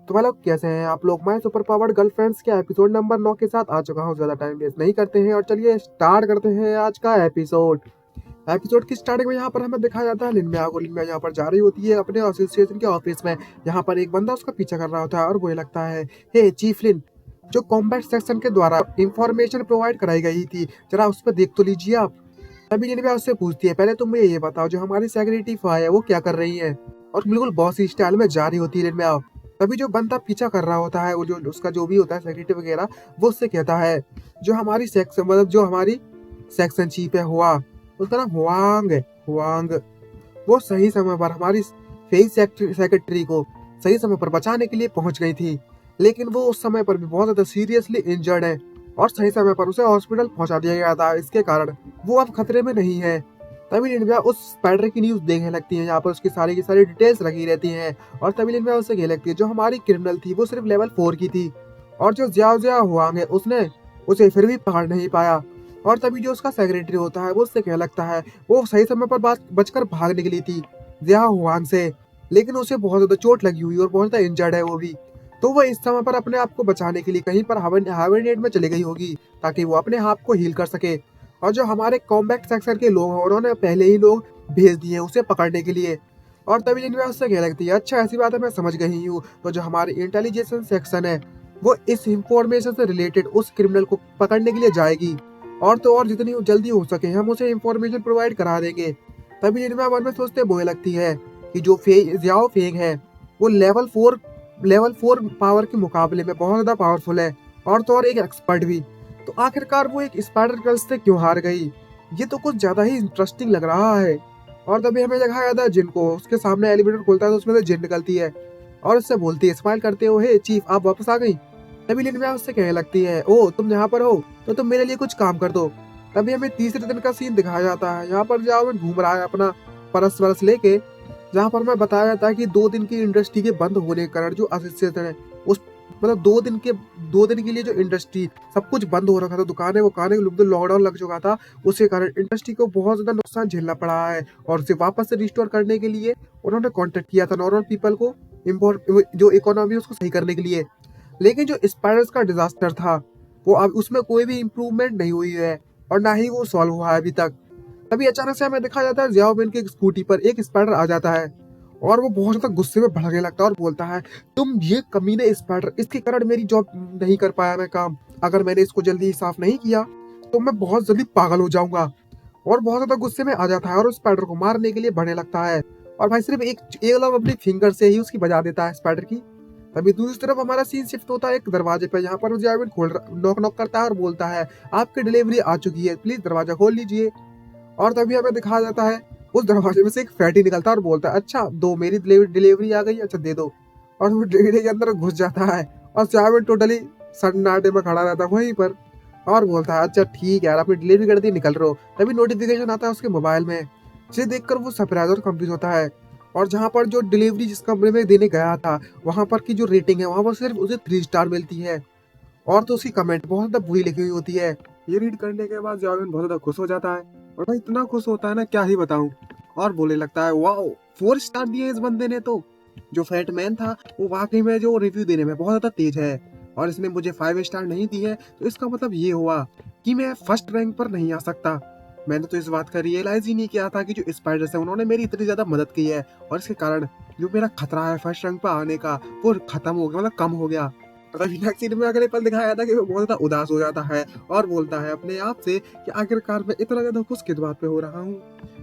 तो भाई लोग कैसे हैं आप लोग। मैं सुपर पावर्ड गर्लफ्रेंड्स के एपिसोड नंबर 9 के साथ आ चुका हूँ। ज्यादा टाइम वेस्ट नहीं करते हैं और चलिए स्टार्ट करते हैं आज का एपिसोड। एपिसोड की स्टार्टिंग में यहाँ पर हमें दिखाया जाता है लिनमिया को। लिनमिया यहाँ पर जा रही होती है अपने एसोसिएशन के ऑफिस में। यहाँ पर एक बंदा उसका पीछा कर रहा होता है और वो लगता है, हे चीफ लिन, जो कॉम्बैट सेक्शन के द्वारा इंफॉर्मेशन प्रोवाइड कराई गई थी, जरा उस पर देख तो लीजिए आप। तभी लिनमिया उससे पूछती है, पहले तुम मुझे ये बताओ जो हमारी सेक्रेटरी फाई है वो क्या कर रही है। और बिल्कुल बॉस स्टाइल में जा रही होती है लिनमिया। तभी जो बंदा पीछा कर रहा होता है, वो जो उसका जो भी होता है सेक्रेटरी वगैरह, वो उससे कहता है जो हमारी सेक्शन मतलब जो हमारी सेक्शन चीफ है हुआ, उसका नाम हुआंग है, हुआंग, वो सही समय पर हमारी फेस सेक्रेटरी को सही समय पर बचाने के लिए पहुंच गई थी। लेकिन वो उस समय पर भी बहुत ज्यादा सीरियसली इंजर्ड है और सही समय पर उसे हॉस्पिटल पहुंचा दिया गया था। इसके कारण वो अब खतरे में नहीं है। तभी लिनमिया उस स्पाइडर की न्यूज देखने लगती है, यहाँ पर उसकी सारी की सारी डिटेल्स रखी रहती हैं। और तभी लिनमिया उससे कहने लगती है जो हमारी क्रिमिनल थी वो सिर्फ लेवल 4 की थी और जो ज्याओ ज्याओ हुआंग है उसने उसे फिर भी पकड़ नहीं पाया। और तभी जो उसका सेक्रेटरी होता है वो उससे कहने लगता है वो सही समय पर बचकर भाग निकली थी जियाओ हुआंग से, लेकिन उसे बहुत ज्यादा चोट लगी हुई और बहुत ज्यादा इंजर्ड है वो भी। तो वो इस समय पर अपने आप को बचाने के लिए कहीं पर हाइबरनेट में चली गई होगी ताकि वो अपने आप को हील कर सके। और जो हमारे कॉम्बैट सेक्शन के लोग हैं उन्होंने पहले ही लोग भेज दिए हैं उसे पकड़ने के लिए। और तभी लिनमिया उससे कहने लगती है, अच्छा ऐसी बात है, मैं समझ गई हूँ। तो जो हमारी इंटेलिजेंस सेक्शन है वो इस इंफॉर्मेशन से रिलेटेड उस क्रिमिनल को पकड़ने के लिए जाएगी और तो और जितनी जल्दी हो सके हम उसे इंफॉर्मेशन प्रोवाइड करा देंगे। तभी लिनमिया मन में सोचते बोलने लगती है कि जो जियाओ फेंग है वो लेवल 4 पावर के मुकाबले में बहुत ज्यादा पावरफुल है और तो और एक एक्सपर्ट भी। तो आखिरकार वो एक स्पाइडर गर्ल से क्यों हार गई, ये तो कुछ ज्यादा ही इंटरेस्टिंग लग रहा है। और तभी हमें दिखाया जाता है जिन को, उसके सामने एलिवेटर खुलता है तो उसमें से जिन निकलती है और उससे बोलती है स्माइल करते हो, हे चीफ आप वापस आ गई। तभी लिनमिया उससे कहने लगती है, ओ तुम यहाँ पर हो तो तुम मेरे लिए कुछ काम कर दो। तभी हमें तीसरे दिन का सीन दिखाया जाता है, यहाँ पर जाओ घूम रहा है अपना परस वरस लेके, जहाँ पर हमें बताया जाता है कि 2 दिन की इंडस्ट्री के बंद होने के कारण जो एसोसिएशन है उस मतलब 2 दिन के लिए जो इंडस्ट्री सब कुछ बंद हो रखा था, दुकानें वुकानें, लॉकडाउन लग चुका था, उसके कारण इंडस्ट्री को बहुत ज्यादा नुकसान झेलना पड़ा है। और उसे वापस से रिस्टोर करने के लिए उन्होंने कॉन्टेक्ट किया था नॉर्मल पीपल को, जो इकोनॉमी उसको सही करने के लिए। लेकिन जो स्पाइडर्स का डिजास्टर था वो अब उसमें कोई भी इम्प्रूवमेंट नहीं हुई है और ना ही वो सॉल्व हुआ है अभी तक। तभी अचानक से हमें दिखा जाता है जियाओ मिन की स्कूटी पर एक स्पाइडर आ जाता है और वो बहुत ज्यादा गुस्से में भड़कने लगता है और बोलता है, तुम ये कमीने स्पाइडर, इसके कारण मेरी जॉब नहीं कर पाया मैं काम, अगर मैंने इसको जल्दी साफ नहीं किया तो मैं बहुत जल्दी पागल हो जाऊंगा। और बहुत ज्यादा गुस्से में आ जाता है और उस स्पाइडर को मारने के लिए बढ़ने लगता है। और भाई सिर्फ एक लोग अपनी फिंगर से ही उसकी बजा देता है स्पाइडर की। तभी दूसरी तरफ हमारा सीन शिफ्ट होता है एक दरवाजे पे, यहाँ पर जाविन नॉक नॉक करता है और बोलता है आपकी डिलीवरी आ चुकी है, प्लीज दरवाजा खोल लीजिए। और तभी हमें दिखाया जाता है उस दरवाजे में से एक फैटी निकलता है और बोलता है, अच्छा दो, मेरी डिलीवरी आ गई, अच्छा दे दो। और वो डिलीवरी के अंदर घुस जाता है और जाविन टोटली सन्नाटे में खड़ा रहता है वहीं पर और बोलता है, अच्छा ठीक है यार, अपनी डिलीवरी कर दी, निकल रहे हो। तभी नोटिफिकेशन आता है उसके मोबाइल में, जिसे देखकर वो सरप्राइज और कंफ्यूज होता है। और जहाँ पर जो डिलीवरी जिस कंपनी में देने गया था वहां पर की जो रेटिंग है वहां पर सिर्फ उसे 3 स्टार मिलती है और तो उसकी कमेंट बहुत ज्यादा बुरी लिखी हुई होती है। ये रीड करने के बाद जाविन बहुत ज्यादा खुश हो जाता है और भाई इतना खुश होता है ना क्या ही बताऊं। और बोलने लगता है, वाओ 4 स्टार दिए इस बंदे ने तो, जो फैट मैन था वो वाकई में जो रिव्यू देने में बहुत ज्यादा तेज है और इसने मुझे 5 स्टार नहीं दिए, तो इसका मतलब ये हुआ कि मैं फर्स्ट रैंक पर नहीं आ सकता। मैंने तो इस बात का रियलाइज ही नहीं किया था कि जो स्पाइडर्स है उन्होंने मेरी इतनी ज्यादा मदद की है और इसके कारण जो मेरा खतरा है फर्स्ट रैंक पर आने का वो खत्म हो गया, मतलब कम हो गया। तभी नेक्स्ट सीन में अगले पल दिखाया था कि वो बहुत ज्यादा उदास हो जाता है और बोलता है अपने आप से कि आखिरकार मैं इतना ज्यादा खुश किस बात पे हो रहा हूँ,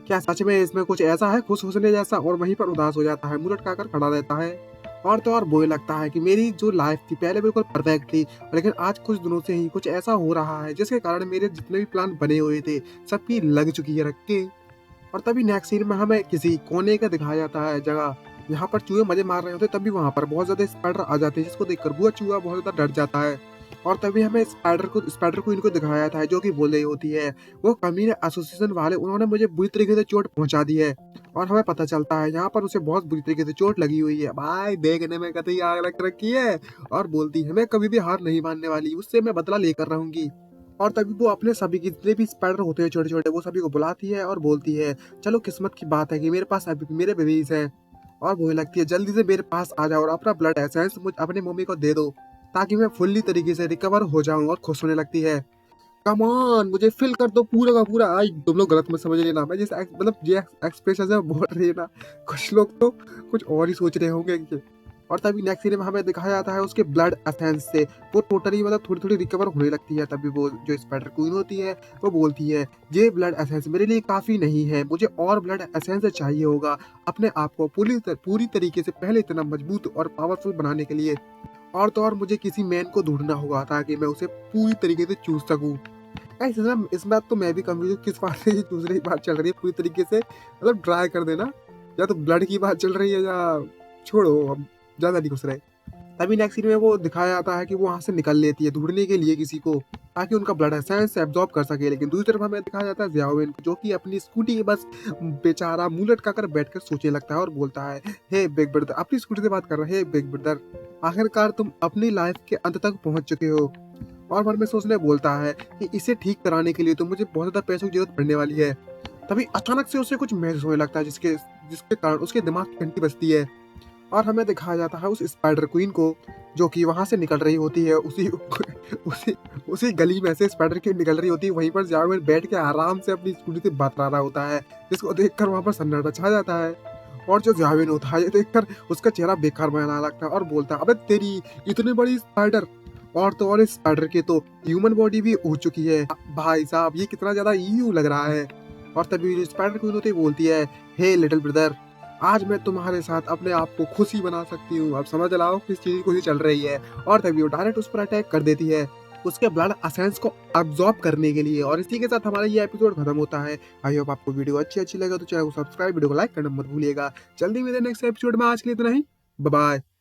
क्या सच में इसमें कुछ ऐसा है खुश होने जैसा। और वहीं पर उदास हो जाता है, मुंह लटकाकर खड़ा रहता है और तो और बोलने लगता है कि मेरी जो लाइफ थी पहले बिल्कुल परफेक्ट थी, लेकिन आज कुछ दिनों से ही कुछ ऐसा हो रहा है जिसके कारण मेरे जितने भी प्लान बने हुए थे सबकी लग चुकी है रख के। और तभी नेक्स्ट सीन में हमें किसी कोने का दिखाया जाता है जगह, यहाँ पर चूहे मजे मार रहे होते, तभी वहां पर बहुत ज्यादा स्पाइडर आ जाते हैं जिसको देखकर वो चूहा बहुत ज्यादा डर जाता है। और तभी हमें स्पाइडर को इनको दिखाया जाता है जो कि बोल रही होती है, वो कमीने एसोसिएशन वाले उन्होंने मुझे बुरी तरीके से चोट पहुंचा दी है। और हमें पता चलता है यहाँ पर उसे बहुत बुरी तरीके से चोट लगी हुई है, भाई देखने में कतई आग लग रखी है। और बोलती है मैं कभी भी हार नहीं मानने वाली, उससे मैं बदला लेकर रहूंगी। और तभी वो अपने सभी जितने भी स्पाइडर होते हैं छोटे छोटे वो सभी को बुलाती है और बोलती है, चलो किस्मत की बात है कि मेरे पास अभी मेरे बेबीज हैं। और वो लगती है जल्दी से मेरे पास आ जाओ और अपना ब्लड एसेंस मुझ अपनी मम्मी को दे दो ताकि मैं फुल्ली तरीके से रिकवर हो जाऊं और खुश होने लगती है। कम ऑन मुझे फिल कर दो पूरा का पूरा। आई तुम लोग गलत मत समझ लेना, मैं जिस मतलब ये एक्सप्रेशन से बोल रही है ना, कुछ लोग तो कुछ और ही सोच रहे होंगे कि। और तभी नेक्स्ट सीन में हमें दिखाया जाता है उसके ब्लड एसेंस से वो टोटली मतलब थोड़ी थोड़ी रिकवर होने लगती है। तभी वो जो स्पाइडर क्वीन होती है वो बोलती है ये ब्लड एसेंस मेरे लिए काफी नहीं है, मुझे और ब्लड एसेंस चाहिए होगा अपने आप को पूरी तरीके से पहले इतना मजबूत और पावरफुल बनाने के लिए। और तो और मुझे किसी मैन को ढूंढना होगा ताकि मैं उसे पूरी तरीके से चूज सकूं। गाइस इस बात तो मैं भी कंफ्यूज हूँ किस बात से ये दूसरी बात चल रही है पूरी तरीके से, मतलब ट्राई कर देना। या तो ब्लड की बात चल रही है या छोड़ो, अब ज्यादा नहीं घुस रहे। तभी नेक्स्ट सीन में वो दिखाया जाता है कि वो वहां से निकल लेती है ढूंढने के लिए किसी को ताकि उनका ब्लड एसेंस एब्जॉर्ब कर सके। लेकिन दूसरी तरफ हमें दिखाया जाता है ज़ियाओविन को जो कि अपनी स्कूटी के बस बेचारा मुंह लटका कर बैठ कर सोचने लगता है और बोलता है हे बिग ब्रदर, अपनी स्कूटी से बात कर रहा है, हे बिग ब्रदर आखिरकार तुम अपनी लाइफ के अंत तक पहुंच चुके हो। और मन में सोचने बोलता है कि इसे ठीक कराने के लिए तो मुझे बहुत ज्यादा पैसों की जरूरत पड़ने वाली है। तभी अचानक से उसे कुछ महसूस होने लगता है जिसके जिसके कारण उसके दिमाग की घंटी बजती है और हमें दिखाया जाता है उस स्पाइडर क्वीन को जो कि वहां से निकल रही होती है। उसी उसी गली में से स्पाइडर क्वीन निकल रही होती है, वहीं पर जावेद बैठ के आराम से अपनी स्कूटी से बतरा रहा होता है जिसको देखकर वहां पर सन्नाटा छा जाता है। और जो जावेद होता है ये देखकर उसका चेहरा बेकार बनाने लगता है और बोलता है अबे तेरी इतनी बड़ी स्पाइडर। और तो और इस स्पाइडर की तो ह्यूमन बॉडी भी हो चुकी है। भाई साहब ये कितना ज्यादा ईयू लग रहा है। और तभी जो स्पाइडर क्वीन होती है बोलती है हे लिटिल ब्रदर, आज मैं तुम्हारे साथ अपने आप को खुशी बना सकती हूँ, अब समझ लाओ किस चीज की खुशी चल रही है। और तभी वो डायरेक्ट उस पर अटैक कर देती है उसके ब्लड एसेंस को अब्सॉर्ब करने के लिए। और इसी के साथ हमारा ये एपिसोड खत्म होता है। आई होप आपको वीडियो अच्छी लगे तो चैनल को सब्सक्राइब, वीडियो को लाइक करना मत भूलिएगा। जल्दी मिलते हैं नेक्स्ट एपिसोड में, आज के लिए इतना ही, बाय बाय।